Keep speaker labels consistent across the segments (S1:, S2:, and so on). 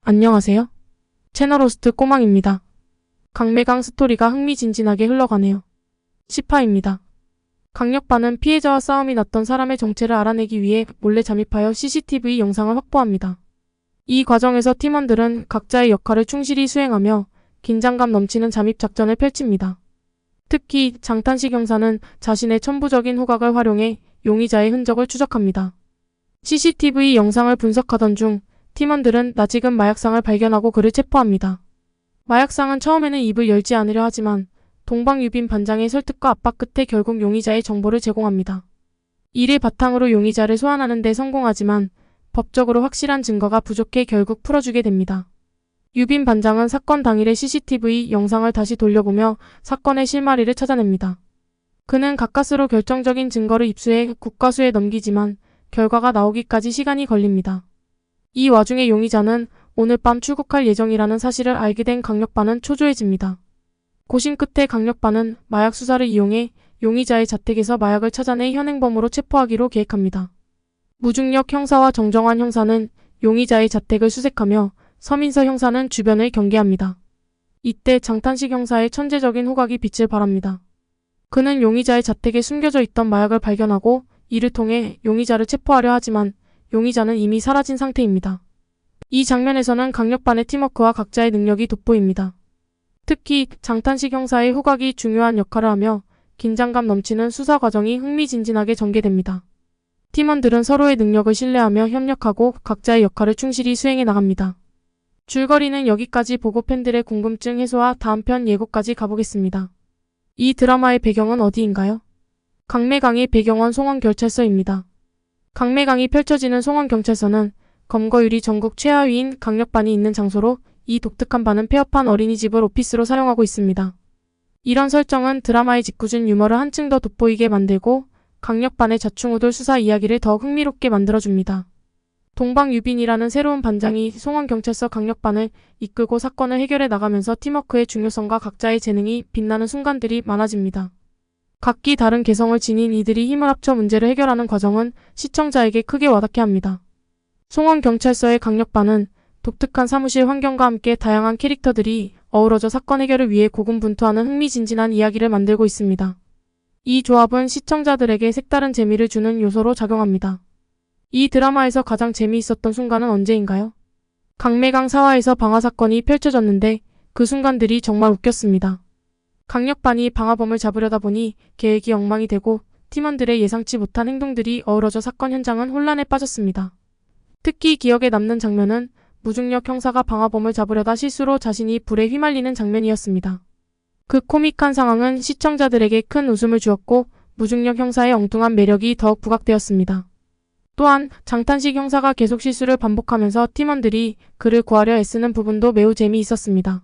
S1: 안녕하세요. 채널 호스트 꼬망입니다. 강매강 스토리가 흥미진진하게 흘러가네요. 10화입니다. 강력반은 피해자와 싸움이 났던 사람의 정체를 알아내기 위해 몰래 잠입하여 CCTV 영상을 확보합니다. 이 과정에서 팀원들은 각자의 역할을 충실히 수행하며 긴장감 넘치는 잠입 작전을 펼칩니다. 특히 장탄식 형사는 자신의 천부적인 후각을 활용해 용의자의 흔적을 추적합니다. CCTV 영상을 분석하던 중 팀원들은 낯익은 마약상을 발견하고 그를 체포합니다. 마약상은 처음에는 입을 열지 않으려 하지만 동방유빈 반장의 설득과 압박 끝에 결국 용의자의 정보를 제공합니다. 이를 바탕으로 용의자를 소환하는 데 성공하지만 법적으로 확실한 증거가 부족해 결국 풀어주게 됩니다. 유빈 반장은 사건 당일의 CCTV 영상을 다시 돌려보며 사건의 실마리를 찾아냅니다. 그는 가까스로 결정적인 증거를 입수해 국과수에 넘기지만 결과가 나오기까지 시간이 걸립니다. 이 와중에 용의자는 오늘 밤 출국할 예정이라는 사실을 알게 된 강력반은 초조해집니다. 고심 끝에 강력반은 마약 수사를 이용해 용의자의 자택에서 마약을 찾아내 현행범으로 체포하기로 계획합니다. 무중력 형사와 정정환 형사는 용의자의 자택을 수색하며 서민서 형사는 주변을 경계합니다. 이때 장탄식 형사의 천재적인 후각이 빛을 발합니다. 그는 용의자의 자택에 숨겨져 있던 마약을 발견하고 이를 통해 용의자를 체포하려 하지만 용의자는 이미 사라진 상태입니다. 이 장면에서는 강력반의 팀워크와 각자의 능력이 돋보입니다. 특히 장탄식 형사의 후각이 중요한 역할을 하며 긴장감 넘치는 수사 과정이 흥미진진하게 전개됩니다. 팀원들은 서로의 능력을 신뢰하며 협력하고 각자의 역할을 충실히 수행해 나갑니다. 줄거리는 여기까지 보고 팬들의 궁금증 해소와 다음 편 예고까지 가보겠습니다. 이 드라마의 배경은 어디인가요? 강매강의 배경은 송원경찰서입니다. 강매강이 펼쳐지는 송원경찰서는 검거율이 전국 최하위인 강력반이 있는 장소로 이 독특한 반은 폐업한 어린이집을 오피스로 사용하고 있습니다. 이런 설정은 드라마의 짓궂은 유머를 한층 더 돋보이게 만들고 강력반의 자충우돌 수사 이야기를 더욱 흥미롭게 만들어줍니다. 동방유빈이라는 새로운 반장이 송원경찰서 강력반을 이끌고 사건을 해결해 나가면서 팀워크의 중요성과 각자의 재능이 빛나는 순간들이 많아집니다. 각기 다른 개성을 지닌 이들이 힘을 합쳐 문제를 해결하는 과정은 시청자에게 크게 와닿게 합니다. 송원경찰서의 강력반은 독특한 사무실 환경과 함께 다양한 캐릭터들이 어우러져 사건 해결을 위해 고군분투하는 흥미진진한 이야기를 만들고 있습니다. 이 조합은 시청자들에게 색다른 재미를 주는 요소로 작용합니다. 이 드라마에서 가장 재미있었던 순간은 언제인가요? 강매강 사화에서 방화 사건이 펼쳐졌는데 그 순간들이 정말 웃겼습니다. 강력반이 방화범을 잡으려다 보니 계획이 엉망이 되고 팀원들의 예상치 못한 행동들이 어우러져 사건 현장은 혼란에 빠졌습니다. 특히 기억에 남는 장면은 무중력 형사가 방화범을 잡으려다 실수로 자신이 불에 휘말리는 장면이었습니다. 그 코믹한 상황은 시청자들에게 큰 웃음을 주었고 무중력 형사의 엉뚱한 매력이 더욱 부각되었습니다. 또한 장탄식 형사가 계속 실수를 반복하면서 팀원들이 그를 구하려 애쓰는 부분도 매우 재미있었습니다.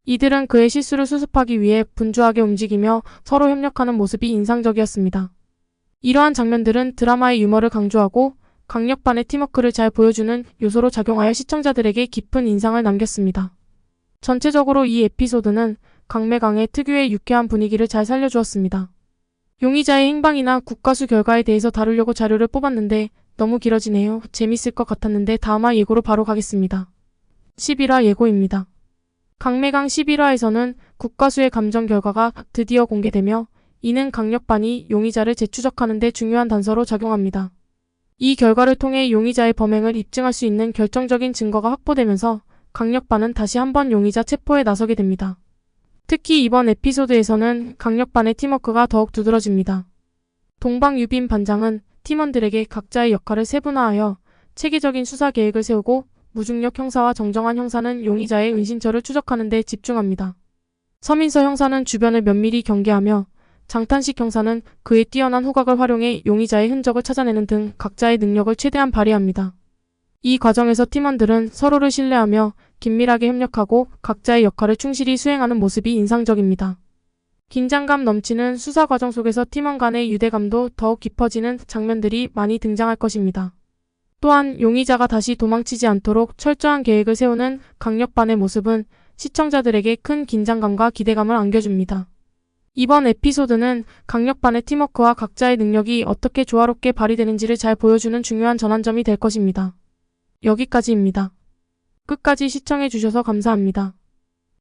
S1: 이들은 그의 실수를 수습하기 위해 분주하게 움직이며 서로 협력하는 모습이 인상적이었습니다. 이러한 장면들은 드라마의 유머를 강조하고 강력반의 팀워크를 잘 보여주는 요소로 작용하여 시청자들에게 깊은 인상을 남겼습니다. 전체적으로 이 에피소드는 강매강의 특유의 유쾌한 분위기를 잘 살려주었습니다. 용의자의 행방이나 국과수 결과에 대해서 다루려고 자료를 뽑았는데 너무 길어지네요. 재밌을 것 같았는데 다음화 예고로 바로 가겠습니다. 11화 예고입니다. 강매강 11화에서는 국과수의 감정 결과가 드디어 공개되며 이는 강력반이 용의자를 재추적하는 데 중요한 단서로 작용합니다. 이 결과를 통해 용의자의 범행을 입증할 수 있는 결정적인 증거가 확보되면서 강력반은 다시 한번 용의자 체포에 나서게 됩니다. 특히 이번 에피소드에서는 강력반의 팀워크가 더욱 두드러집니다. 동방유빈 반장은 팀원들에게 각자의 역할을 세분화하여 체계적인 수사 계획을 세우고 무중력 형사와 정정환 형사는 용의자의 은신처를 추적하는 데 집중합니다. 서민서 형사는 주변을 면밀히 경계하며 장탄식 형사는 그의 뛰어난 후각을 활용해 용의자의 흔적을 찾아내는 등 각자의 능력을 최대한 발휘합니다. 이 과정에서 팀원들은 서로를 신뢰하며 긴밀하게 협력하고 각자의 역할을 충실히 수행하는 모습이 인상적입니다. 긴장감 넘치는 수사 과정 속에서 팀원 간의 유대감도 더욱 깊어지는 장면들이 많이 등장할 것입니다. 또한 용의자가 다시 도망치지 않도록 철저한 계획을 세우는 강력반의 모습은 시청자들에게 큰 긴장감과 기대감을 안겨줍니다. 이번 에피소드는 강력반의 팀워크와 각자의 능력이 어떻게 조화롭게 발휘되는지를 잘 보여주는 중요한 전환점이 될 것입니다. 여기까지입니다. 끝까지 시청해주셔서 감사합니다.